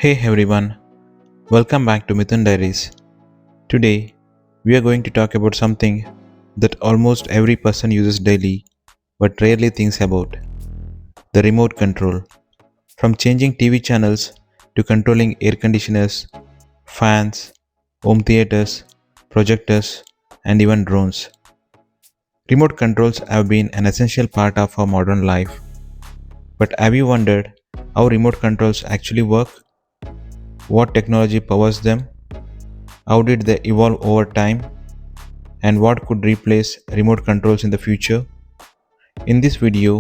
Hey everyone, welcome back to Mithun Diaries. Today, we are going to talk about something that almost every person uses daily but rarely thinks about: the remote control. From changing TV channels to controlling air conditioners, fans, home theaters, projectors, and even drones. Remote controls have been an essential part of our modern life. But have you wondered how remote controls actually work? What technology powers them? How did they evolve over time? And what could replace remote controls in the future? In this video,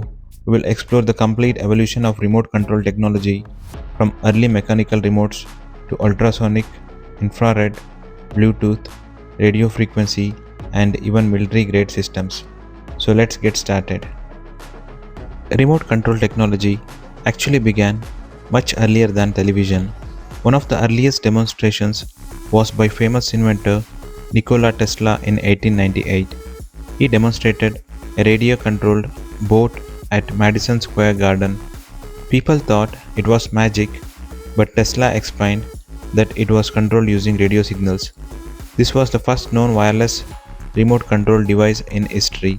we will explore the complete evolution of remote control technology from early mechanical remotes to ultrasonic, infrared, Bluetooth, radio frequency, and even military grade systems. So let's get started. Remote control technology actually began much earlier than television. One of the earliest demonstrations was by famous inventor Nikola Tesla in 1898. He demonstrated a radio-controlled boat at Madison Square Garden. People thought it was magic, but Tesla explained that it was controlled using radio signals. This was the first known wireless remote control device in history.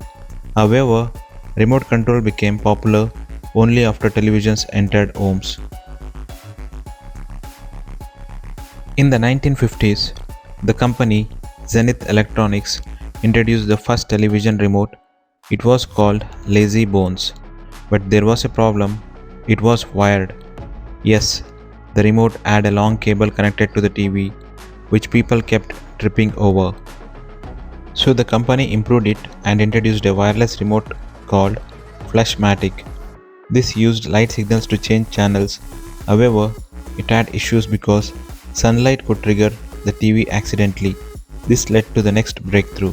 However, remote control became popular only after televisions entered homes. In the 1950s, the company Zenith Electronics introduced the first television remote. It was called Lazy Bones, but there was a problem. It was wired. Yes, the remote had a long cable connected to the TV, which people kept tripping over. So the company improved it and introduced a wireless remote called Flashmatic. This used light signals to change channels. However, it had issues because sunlight could trigger the TV accidentally. This led to the next breakthrough.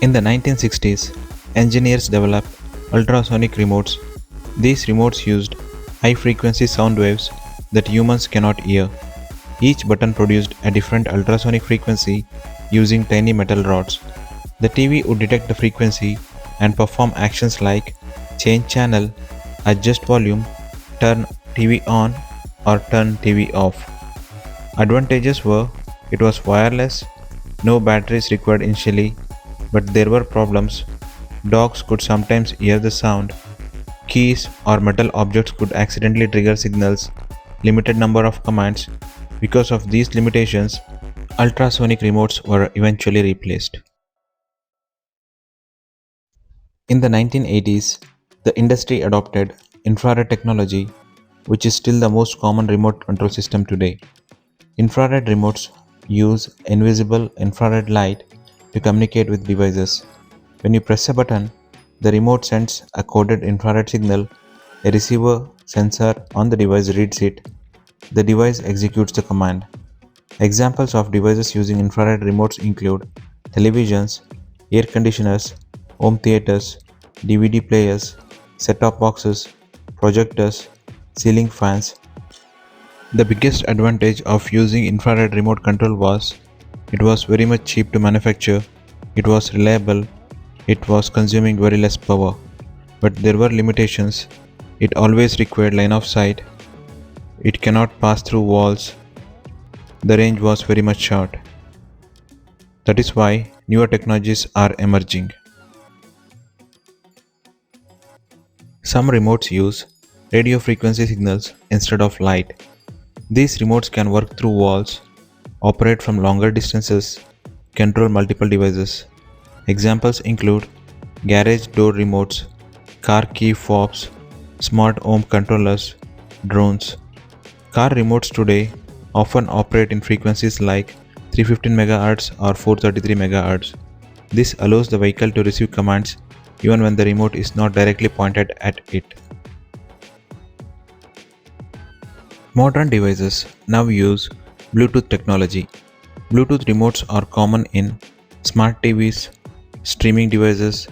In the 1960s, engineers developed ultrasonic remotes. These remotes used high-frequency sound waves that humans cannot hear. Each button produced a different ultrasonic frequency using tiny metal rods. The TV would detect the frequency and perform actions like change channel, adjust volume, turn TV on, or turn TV off. Advantages were it was wireless, no batteries required initially, but there were problems. Dogs could sometimes hear the sound. Keys or metal objects could accidentally trigger signals. Limited number of commands. Because of these limitations, ultrasonic remotes were eventually replaced. In the 1980s, the industry adopted infrared technology, which is still the most common remote control system today. Infrared remotes use invisible infrared light to communicate with devices. When you press a button, the remote sends a coded infrared signal. A receiver sensor on the device reads it. The device executes the command. Examples of devices using infrared remotes include televisions, air conditioners, home theaters, DVD players, set-top boxes, projectors, ceiling fans. The biggest advantage of using infrared remote control was it was very much cheap to manufacture, it was reliable, it was consuming very less power. But there were limitations. It always required line of sight. It cannot pass through walls. The range was very much short. That is why newer technologies are emerging. Some remotes use radio frequency signals instead of light. These remotes can work through walls, operate from longer distances, control multiple devices. Examples include garage door remotes, car key fobs, smart home controllers, drones. Car remotes today often operate in frequencies like 315 MHz or 433 MHz. This allows the vehicle to receive commands even when the remote is not directly pointed at it. Modern devices now use Bluetooth technology. Bluetooth remotes are common in smart TVs, streaming devices,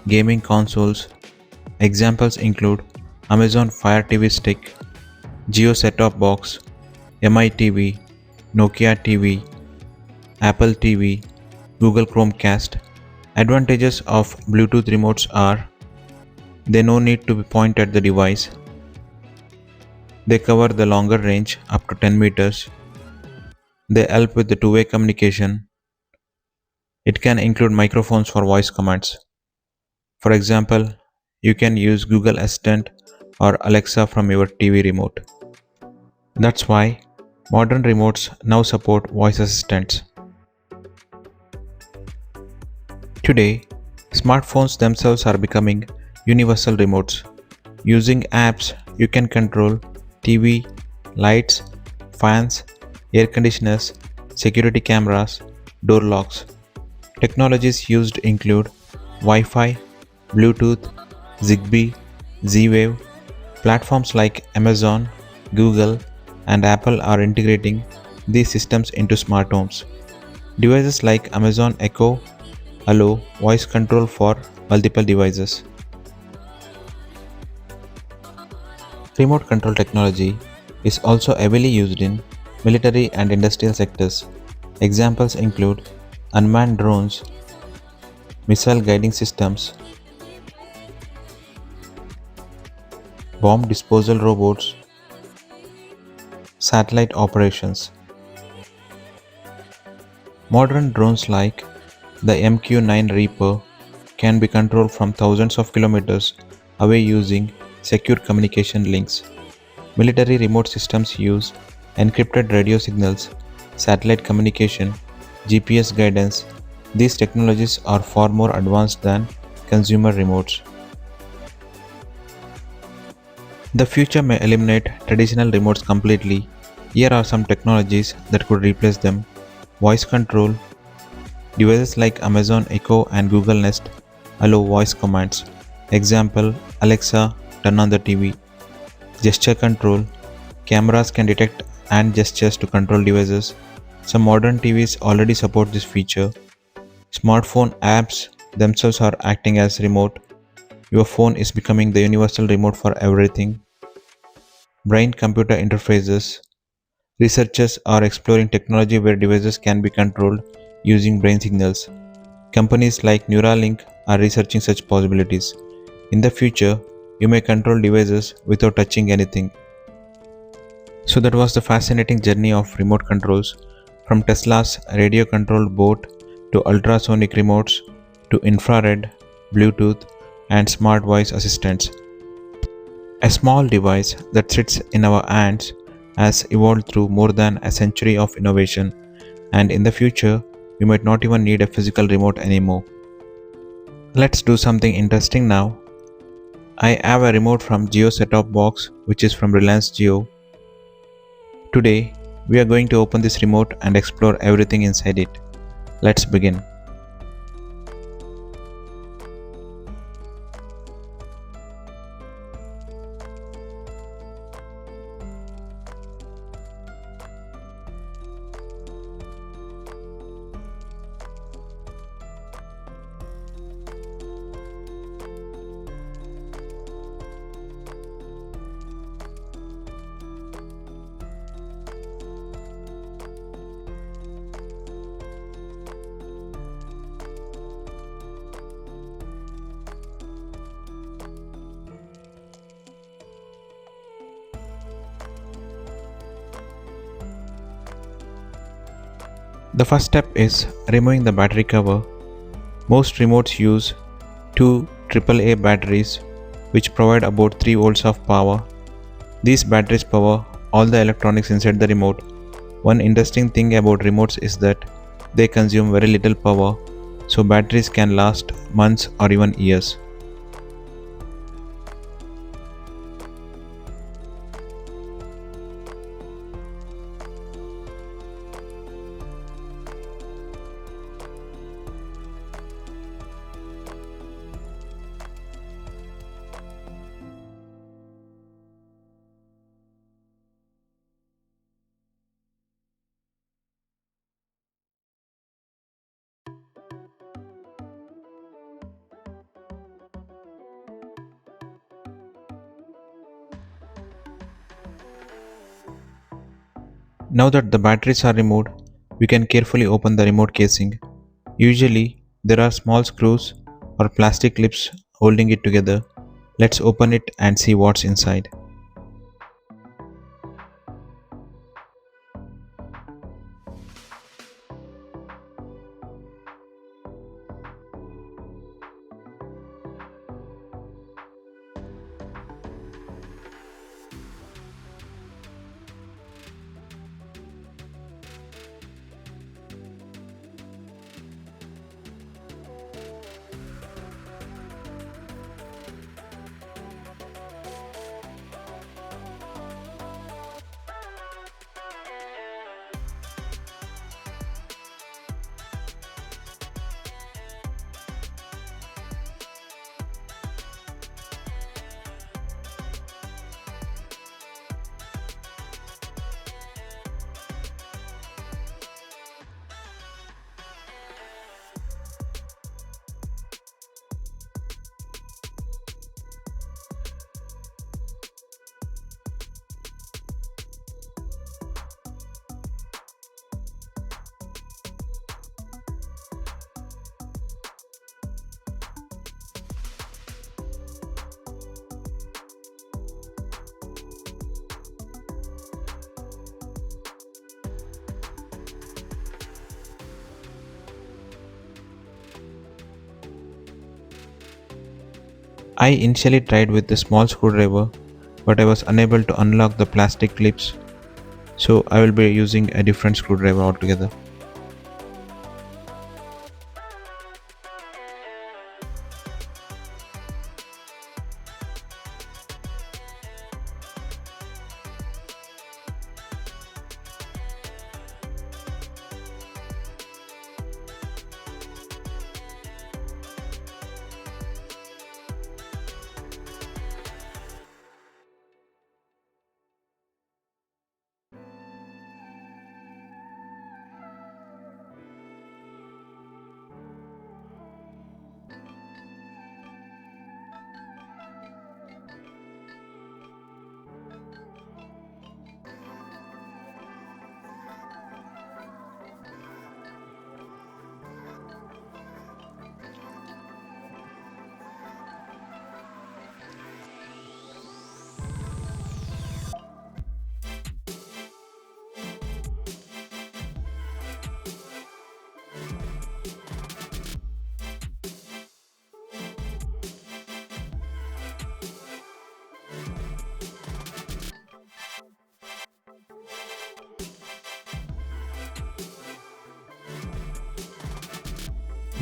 gaming consoles. Examples include Amazon Fire TV Stick, Jio set-top box, MI TV, Nokia TV, Apple TV, Google Chromecast. Advantages of Bluetooth remotes are they no need to be pointed at the device. They cover the longer range up to 10 meters. They help with the two-way communication. It can include microphones for voice commands. For example, you can use Google Assistant or Alexa from your TV remote. That's why modern remotes now support voice assistants. Today, smartphones themselves are becoming universal remotes. Using apps, you can control TV, lights, fans, air conditioners, security cameras, door locks. Technologies used include Wi-Fi, Bluetooth, Zigbee, Z-Wave. Platforms like Amazon, Google, and Apple are integrating these systems into smart homes. Devices like Amazon Echo allow voice control for multiple devices. Remote control technology is also heavily used in military and industrial sectors. Examples include unmanned drones, missile guiding systems, bomb disposal robots, satellite operations. Modern drones like the MQ-9 Reaper can be controlled from thousands of kilometers away using secure communication links. Military remote systems use encrypted radio signals, satellite communication, GPS guidance. These technologies are far more advanced than consumer remotes. The future may eliminate traditional remotes completely. Here are some technologies that could replace them. Voice control. Devices like Amazon Echo and Google Nest allow voice commands. Example, Alexa, turn on the TV. Gesture control. Cameras can detect hand gestures to control devices. Some modern TVs already support this feature. Smartphone apps themselves are acting as remote. Your phone is becoming the universal remote for everything. Brain-computer interfaces. Researchers are exploring technology where devices can be controlled using brain signals. Companies like Neuralink are researching such possibilities. In the future, you may control devices without touching anything. So that was the fascinating journey of remote controls, from Tesla's radio-controlled boat to ultrasonic remotes to infrared, Bluetooth, and smart voice assistants. A small device that sits in our hands has evolved through more than a century of innovation, and in the future, you might not even need a physical remote anymore. Let's do something interesting now. I have a remote from Jio set-top box, which is from Reliance Jio. Today, we are going to open this remote and explore everything inside it. Let's begin. The first step is removing the battery cover. Most remotes use two AAA batteries which provide about 3 volts of power. These batteries power all the electronics inside the remote. One interesting thing about remotes is that they consume very little power, so batteries can last months or even years. Now that the batteries are removed, we can carefully open the remote casing. Usually, there are small screws or plastic clips holding it together. Let's open it and see what's inside. I initially tried with a small screwdriver, but I was unable to unlock the plastic clips, so I will be using a different screwdriver altogether.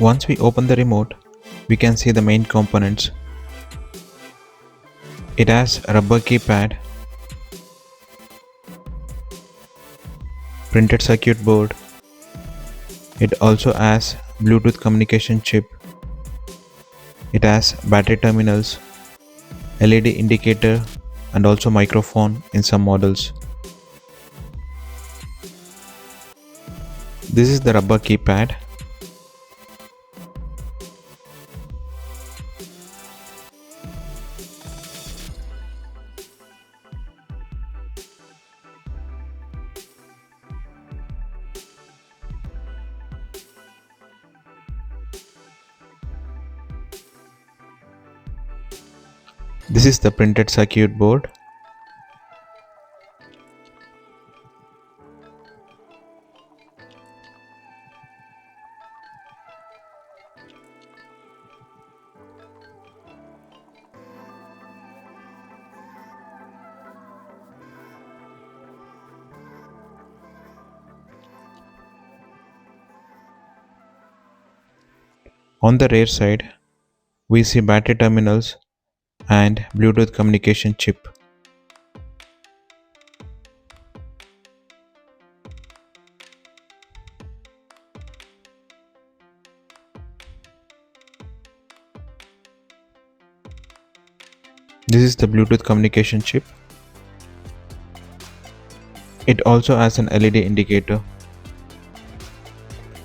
Once we open the remote, we can see the main components. It has a rubber keypad, printed circuit board. It also has Bluetooth communication chip. It has battery terminals, LED indicator, and also microphone in some models. This is the rubber keypad. This is the printed circuit board. On the rear side, we see battery terminals and Bluetooth communication chip. This is the Bluetooth communication chip. It also has an LED indicator.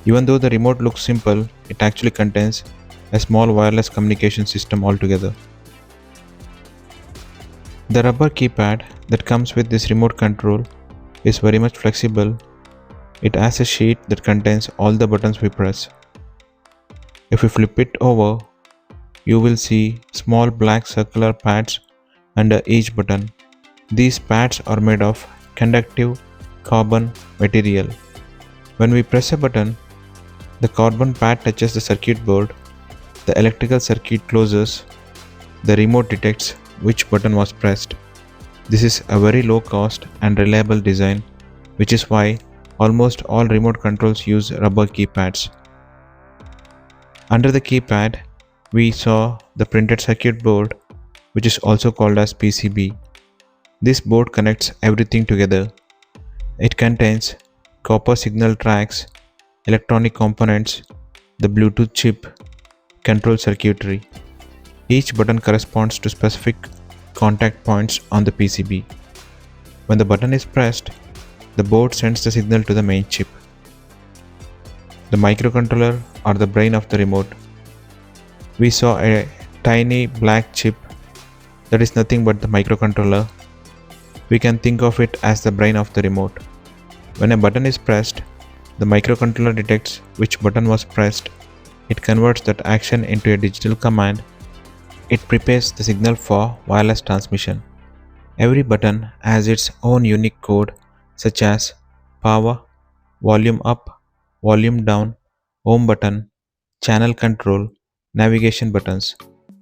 Even though the remote looks simple, it actually contains a small wireless communication system altogether. The rubber keypad that comes with this remote control is very much flexible. It has a sheet that contains all the buttons we press. If we flip it over, you will see small black circular pads under each button. These pads are made of conductive carbon material. When we press a button, the carbon pad touches the circuit board, the electrical circuit closes, the remote detects which button was pressed. This is a very low cost and reliable design, which is why almost all remote controls use rubber keypads. Under the keypad, we saw the printed circuit board, which is also called as PCB. This board connects everything together. It contains copper signal tracks, electronic components, the Bluetooth chip, control circuitry. Each button corresponds to specific contact points on the PCB. When the button is pressed, the board sends the signal to the main chip. The microcontroller or the brain of the remote. We saw a tiny black chip that is nothing but the microcontroller. We can think of it as the brain of the remote. When a button is pressed, the microcontroller detects which button was pressed. It converts that action into a digital command. It prepares the signal for wireless transmission. Every button has its own unique code such as power, volume up, volume down, home button, channel control, navigation buttons.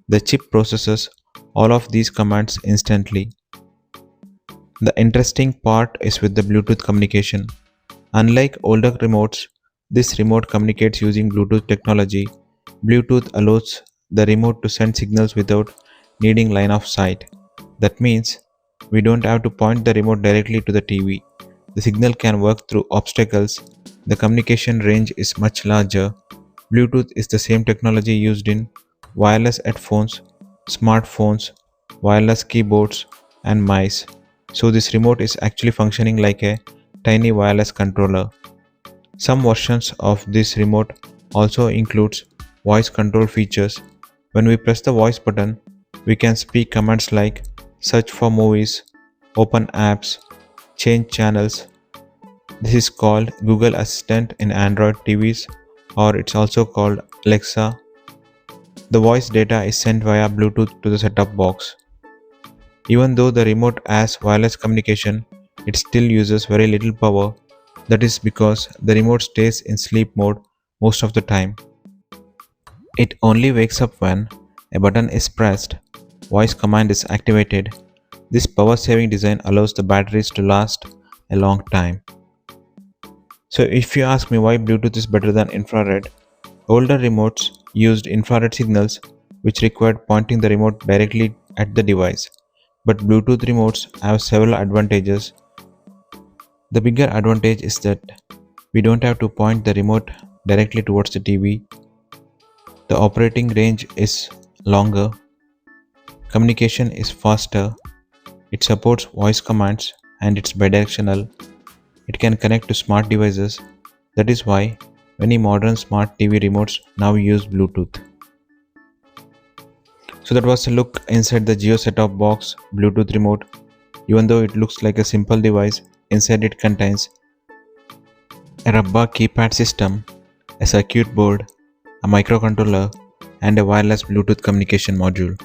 The chip processes all of these commands instantly. The interesting part is with the Bluetooth communication. Unlike older remotes, this remote communicates using Bluetooth technology. Bluetooth allows the remote to send signals without needing line of sight. That means we don't have to point the remote directly to the TV. The signal can work through obstacles. The communication range is much larger. Bluetooth is the same technology used in wireless headphones, smartphones, wireless keyboards, and mice. So this remote is actually functioning like a tiny wireless controller. Some versions of this remote also includes voice control features. When we press the voice button, we can speak commands like search for movies, open apps, change channels. This is called Google Assistant in Android TVs, or it's also called Alexa. The voice data is sent via Bluetooth to the set-top box. Even though the remote has wireless communication, it still uses very little power. That is because the remote stays in sleep mode most of the time. It only wakes up when a button is pressed, voice command is activated. This power saving design allows the batteries to last a long time. So if you ask me why Bluetooth is better than infrared, older remotes used infrared signals which required pointing the remote directly at the device. But Bluetooth remotes have several advantages. The bigger advantage is that we don't have to point the remote directly towards the TV. The operating range is longer. Communication is faster. It supports voice commands and it's bidirectional. It can connect to smart devices. That is why many modern smart TV remotes now use Bluetooth. So that was a look inside the Jio set-top box Bluetooth remote. Even though it looks like a simple device, inside it contains a rubber keypad system, a circuit board, a microcontroller, and a wireless Bluetooth communication module.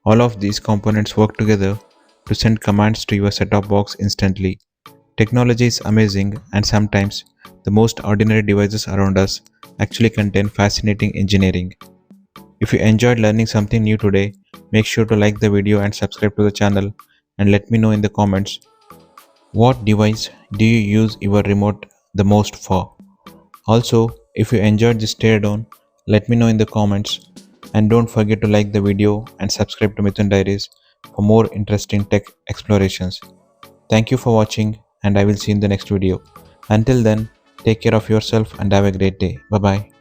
All of these components work together to send commands to your set-top box instantly. Technology is amazing, and sometimes the most ordinary devices around us actually contain fascinating engineering. If you enjoyed learning something new today, make sure to like the video and subscribe to the channel, and let me know in the comments what device do you use your remote the most for. Also, if you enjoyed this teardown, let me know in the comments, and don't forget to like the video and subscribe to Mithun Diaries for more interesting tech explorations. Thank you for watching, and I will see you in the next video. Until then, take care of yourself and have a great day. Bye bye.